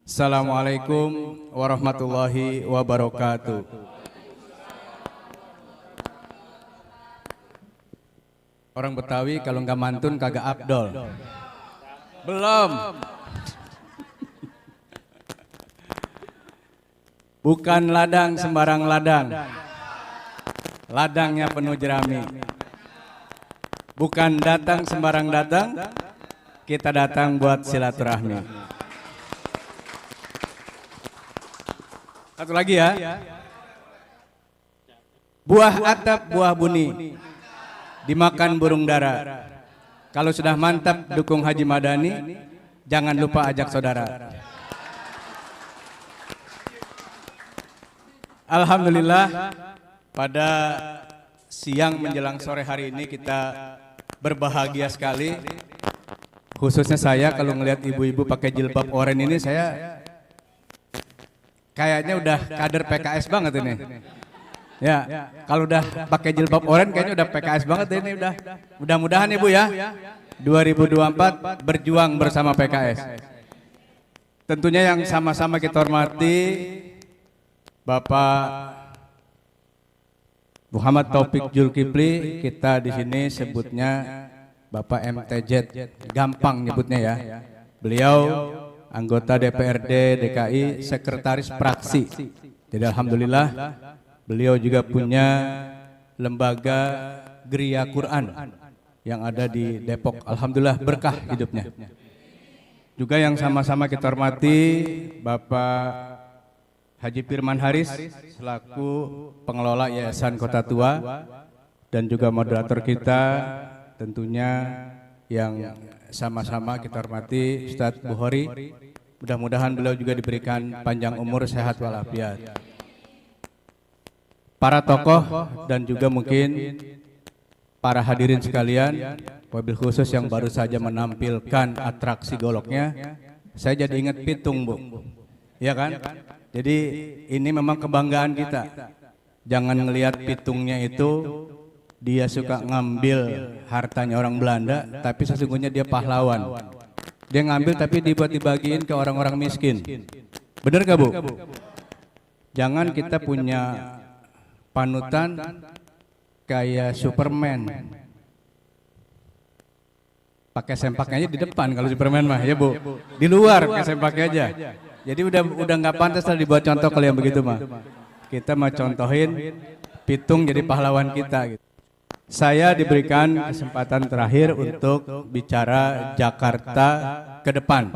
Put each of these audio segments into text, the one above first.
Assalamualaikum warahmatullahi wabarakatuh. Orang Betawi kalau nggak mantun kagak abdol. Belum. Bukan ladang sembarang ladang. Ladangnya penuh jerami. Bukan datang sembarang datang. Kita datang buat silaturahmi. Satu lagi ya. Buah atap, buah buni. Dimakan burung dara. Kalau sudah mantap dukung Haji Madani, jangan lupa ajak saudara. Alhamdulillah, pada siang menjelang sore hari ini kita berbahagia sekali. Khususnya saya kalau ngelihat ibu-ibu pakai jilbab oranye ini, saya kayaknya udah kader PKS banget ini. Ya, kalau udah pakai jilbab oranye kayaknya udah PKS banget ini udah. Mudah-mudahan Ibu ya. 2024 berjuang bersama PKS. Tentunya yang sama-sama kita hormati Bapak Muhammad Taufik Zulkifli, kita di sini sebutnya Bapak MTZ, gampang nyebutnya ya. Beliau anggota DPRD DKI, sekretaris praksi. Jadi alhamdulillah beliau juga punya lembaga Geria Quran yang ada di Depok. Alhamdulillah berkah hidupnya. Juga yang sama-sama kita hormati Bapak Haji Firman Haris selaku pengelola Yayasan Kota Tua dan juga moderator kita tentunya yang sama-sama kita hormati Ustadz Bukhari. Mudah-mudahan beliau juga diberikan panjang umur, sehat walafiat. Para tokoh dan juga mungkin para hadirin sekalian, wabil khusus yang baru saja menampilkan atraksi goloknya, saya jadi ingat pitung, Bu. Iya kan? Jadi ini memang kebanggaan kita. Jangan ngelihat pitungnya itu dia suka ngambil hartanya orang Belanda, tapi sesungguhnya dia pahlawan. Dia ngambil tapi dibuat dibagiin ke orang-orang miskin. Bener gak, Bu? Jangan kita punya panutan kayak Superman. Pakai sempaknya aja di depan kalau Superman mah, ya Bu. Di luar pakai sempaknya aja. Jadi udah nggak pantas lah dibuat contoh kalau yang begitu mah. Kita mau contohin pitung jadi pahlawan kita gitu. Saya diberikan kesempatan terakhir untuk bicara Jakarta ke depan.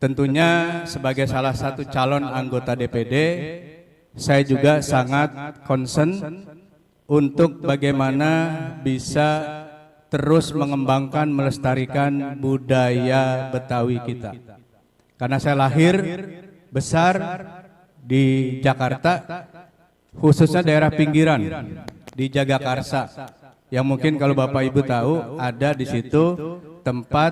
Tentunya sebagai salah satu calon anggota DPD, saya juga sangat concern untuk bagaimana bisa terus mengembangkan, melestarikan budaya Betawi kita. Karena saya lahir besar di Jakarta, khususnya daerah pinggiran di Jagakarsa, yang mungkin kalau Bapak Ibu tahu ada di situ tempat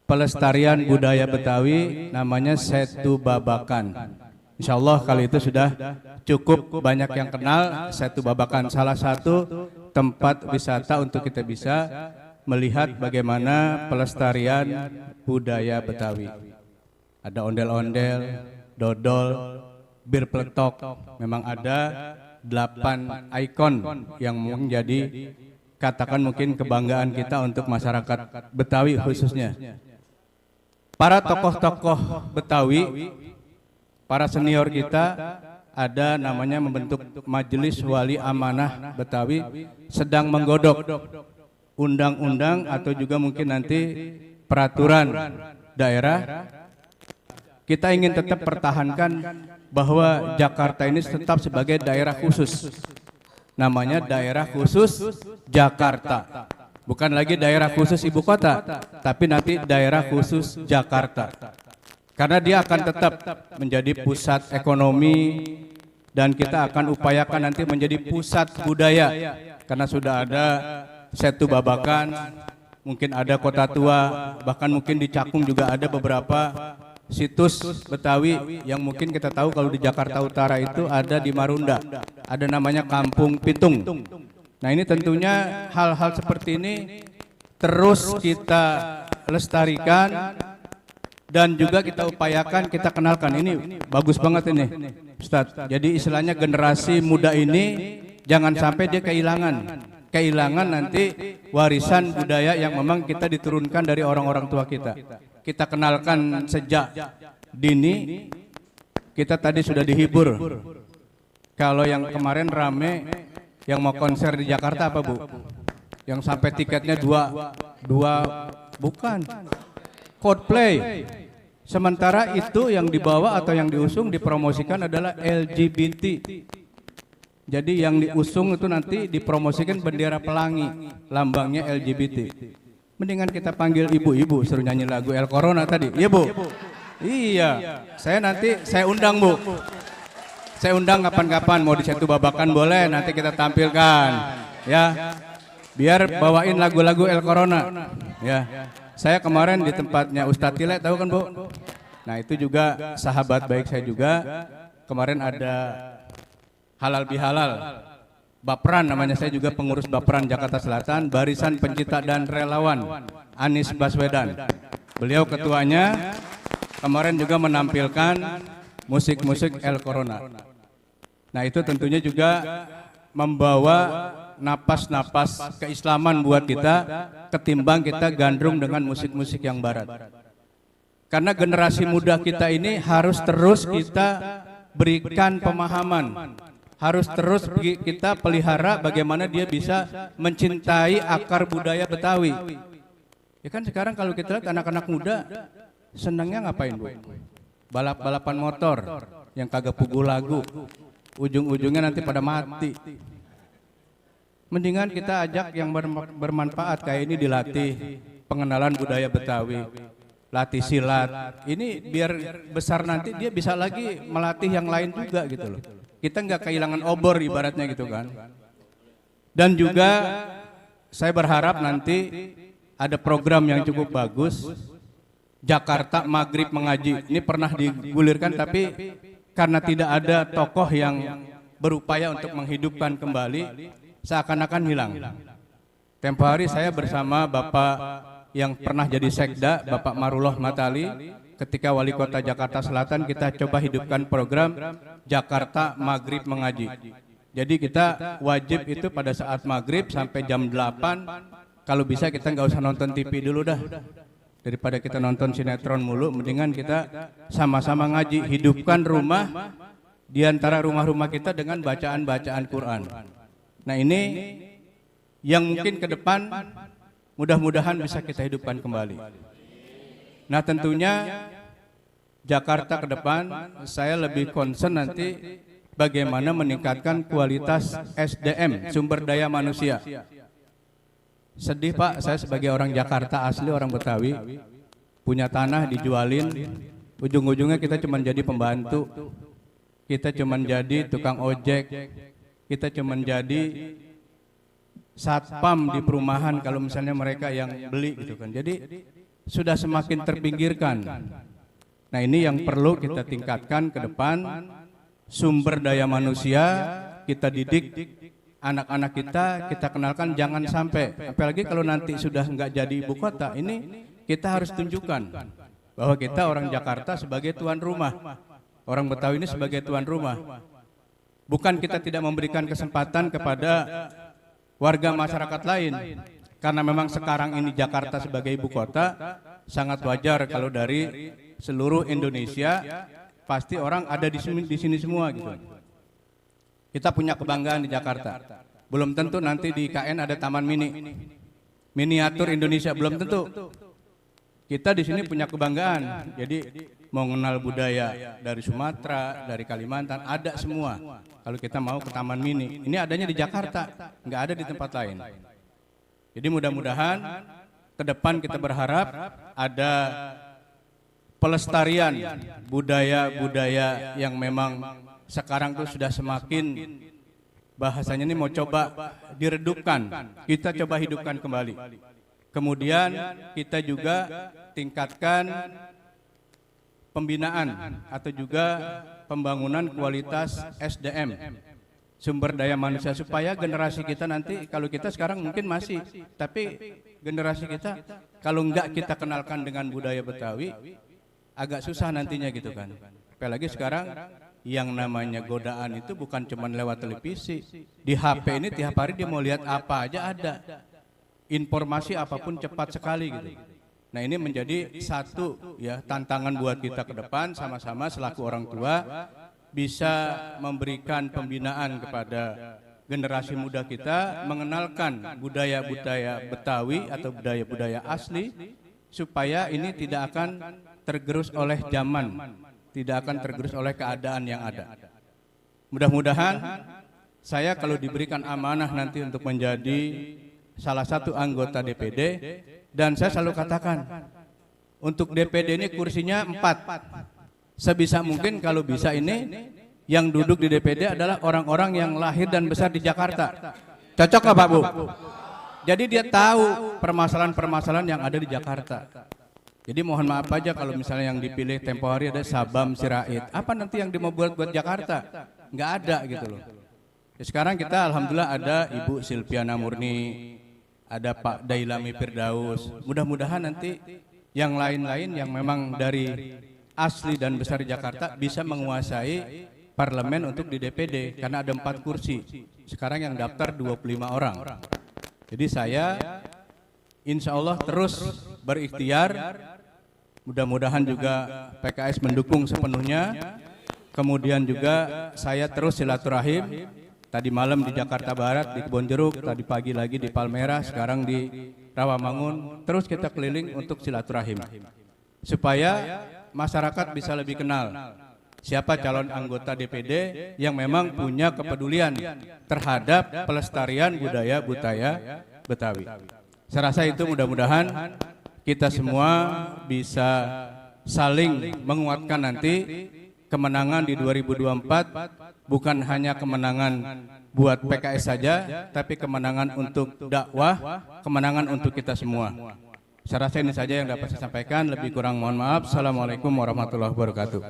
pelestarian budaya Betawi namanya Setu Babakan. Insya Allah kali itu sudah cukup banyak yang kenal Setu Babakan, salah satu tempat wisata untuk kita bisa melihat bagaimana pelestarian budaya Betawi. Ada ondel-ondel, dodol, bir peletok, memang ada 8 ikon yang menjadi katakan mungkin kebanggaan kita untuk masyarakat Betawi khususnya. Para tokoh-tokoh Betawi, para senior kita ada namanya membentuk Majelis Wali Amanah Betawi sedang menggodok undang-undang atau juga mungkin nanti peraturan daerah. Kita ingin tetap pertahankan bahwa Jakarta ini tetap sebagai daerah khusus. Namanya daerah khusus Jakarta. Bukan lagi daerah khusus ibu kota, tapi nanti daerah khusus Jakarta. Karena dia akan tetap menjadi pusat ekonomi dan kita akan upayakan nanti menjadi pusat budaya. Karena sudah ada Setu Babakan, mungkin ada Kota Tua, bahkan mungkin di Cakung juga ada beberapa situs Betawi yang mungkin kita tahu. Kalau di Jakarta Utara itu ada di Marunda, ada namanya Kampung Pitung. Nah ini tentunya hal-hal seperti ini terus kita lestarikan, dan juga kita upayakan, kita kenalkan. Ini bagus banget ini Ustadz. Jadi istilahnya generasi muda ini jangan sampai dia kehilangan nanti warisan budaya yang memang kita diturunkan dari orang-orang tua kita. Kita kenalkan sejak dini. Kita tadi sudah dihibur. Kalau yang kemarin rame yang mau konser di Jakarta apa Bu? Yang sampai tiketnya dua bukan Coldplay. Sementara itu yang dibawa atau yang diusung dipromosikan adalah LGBT. Jadi yang diusung itu nanti dipromosikan bendera pelangi, lambangnya LGBT. Mendingan kita panggil ibu-ibu suruh nyanyi lagu El Corona tadi. Iya Bu? Iya. Saya undang Bu. Saya undang kapan-kapan, mau di satu babakan boleh, nanti kita tampilkan. Ya. Biar bawain lagu-lagu El Corona. Ya. Saya kemarin di tempatnya Ustadz Tile, tahu kan Bu? Nah itu juga sahabat baik saya juga. Kemarin ada Halal Bihalal, Bapran namanya, saya juga pengurus Bapran Jakarta Selatan, Barisan Pencipta dan Relawan Anies Baswedan. Beliau ketuanya, kemarin juga menampilkan musik-musik El Corona. Nah itu tentunya juga membawa napas-napas keislaman buat kita ketimbang kita gandrung dengan musik-musik yang barat. Karena generasi muda kita ini harus terus kita berikan pemahaman, harus terus kita pelihara bagaimana dia bisa mencintai akar budaya Betawi. Ya kan sekarang kalau kita lihat anak-anak muda senangnya ngapain Bu? Balap-balapan motor yang kagak pugu lagu, ujung-ujungnya nanti pada mati. Mendingan kita ajak yang bermanfaat kayak ini, dilatih pengenalan budaya Betawi, latih silat. Ini biar besar nanti dia bisa lagi melatih yang lain juga gitu loh. Kita nggak kehilangan obor ibaratnya gitu kan. Dan juga saya berharap nanti ada program yang cukup bagus, Jakarta Maghrib Mengaji. Ini pernah digulirkan tapi karena tidak ada tokoh yang berupaya untuk menghidupkan kembali, seakan-akan hilang. Tempo hari saya bersama Bapak yang pernah jadi sekda, Bapak Marullah Matali, ketika wali kota Jakarta Selatan, kita coba hidupkan program Jakarta Maghrib Mengaji. Jadi kita wajib itu pada saat maghrib sampai jam 8, kalau bisa kita nggak usah nonton TV dulu dah. Daripada kita nonton sinetron mulu, mendingan kita sama-sama ngaji, hidupkan rumah di antara rumah-rumah kita dengan bacaan-bacaan Quran. Nah ini yang mungkin ke depan mudah-mudahan bisa kita hidupkan kembali. Nah tentunya Jakarta ke depan saya lebih concern nanti bagaimana meningkatkan kualitas SDM, sumber daya manusia. Sedih Pak, saya sebagai orang Jakarta asli, orang Betawi, punya tanah dijualin, ujung-ujungnya kita cuma jadi pembantu, kita cuma jadi tukang ojek, kita cuma jadi satpam di perumahan kalau misalnya mereka yang beli gitu kan. Jadi sudah semakin terpinggirkan. Nah ini yang perlu kita tingkatkan ke depan, sumber daya manusia kita didik anak-anak kita kenalkan, jangan sampai, apalagi kalau nanti sudah nggak jadi ibu kota, ini kita harus tunjukkan bahwa kita orang Jakarta sebagai tuan rumah, orang Betawi ini sebagai tuan rumah. Bukan kita tidak memberikan kesempatan kepada warga masyarakat lain, karena memang sekarang ini Jakarta sebagai ibu kota, sangat wajar kalau dari seluruh Indonesia pasti orang ada di sini semua gitu. Kita punya kebanggaan di Jakarta. Belum tentu nanti di IKN ada taman miniatur Indonesia, belum tentu. Kita di sini punya kebanggaan. Jadi mau mengenal budaya dari Sumatera, dari Kalimantan, ada semua. Kalau kita mau ke taman mini, ini adanya di Jakarta, nggak ada di tempat lain. Jadi mudah-mudahan ke depan kita berharap ada pelestarian budaya-budaya yang memang sekarang tuh sudah semakin bahasanya ini mau coba diredupkan, kita coba hidupkan kembali. Kemudian kita juga tingkatkan pembinaan atau juga pembangunan kualitas SDM, sumber daya manusia, supaya generasi kita nanti, kalau kita sekarang mungkin masih, tapi generasi kita kalau enggak kita kenalkan dengan budaya Betawi, agak susah nantinya gitu kan. Apalagi sekarang yang namanya godaan itu bukan cuma lewat televisi. Di HP ini tiap hari dia mau lihat apa aja ada. Informasi apapun cepat sekali gitu. Nah ini menjadi satu ya tantangan buat kita ke depan sama-sama selaku orang tua bisa memberikan pembinaan kepada generasi muda kita, mengenalkan budaya-budaya Betawi atau budaya-budaya asli supaya ini tidak akan tergerus oleh zaman, tidak akan tergerus oleh keadaan yang ada. Mudah-mudahan saya kalau diberikan amanah nanti untuk menjadi salah satu anggota DPD, dan saya selalu katakan untuk DPD ini kursinya 4. Sebisa mungkin kalau bisa ini yang duduk di DPD adalah orang-orang yang lahir dan besar di Jakarta. Cocok nggak Pak Bu? Jadi dia tahu permasalahan-permasalahan yang ada di Jakarta. Jadi mohon maaf aja kalau misalnya yang dipilih tempo hari ada Sabam Sirait. Apa nanti yang dia mau buat Jakarta? Nggak ada gitu loh. Ya, sekarang kita alhamdulillah ada Ibu Silviana Murni, ada Pak Dailami Firdaus. Mudah-mudahan nanti yang lain-lain yang memang dari asli dan besar di Jakarta bisa menguasai parlemen untuk di DPD karena ada 4 kursi. Sekarang yang daftar 25 orang. Jadi saya insya Allah terus berikhtiar. Mudah-mudahan juga PKS mendukung sepenuhnya. Kemudian juga saya terus silaturahim. Tadi malam di Jakarta Barat, di Kebonjeruk, tadi pagi lagi di Palmerah, sekarang di Rawamangun. Terus kita keliling untuk silaturahim. Supaya masyarakat bisa lebih kenal siapa calon anggota DPD yang memang punya kepedulian terhadap pelestarian budaya Betawi. Saya rasa itu mudah-mudahan kita semua bisa saling menguatkan nanti kemenangan di 2024 bukan hanya kemenangan buat PKS saja, tapi kemenangan untuk dakwah, kemenangan untuk kita semua. Saya rasa ini saja yang dapat saya sampaikan, lebih kurang mohon maaf. Assalamualaikum warahmatullahi wabarakatuh.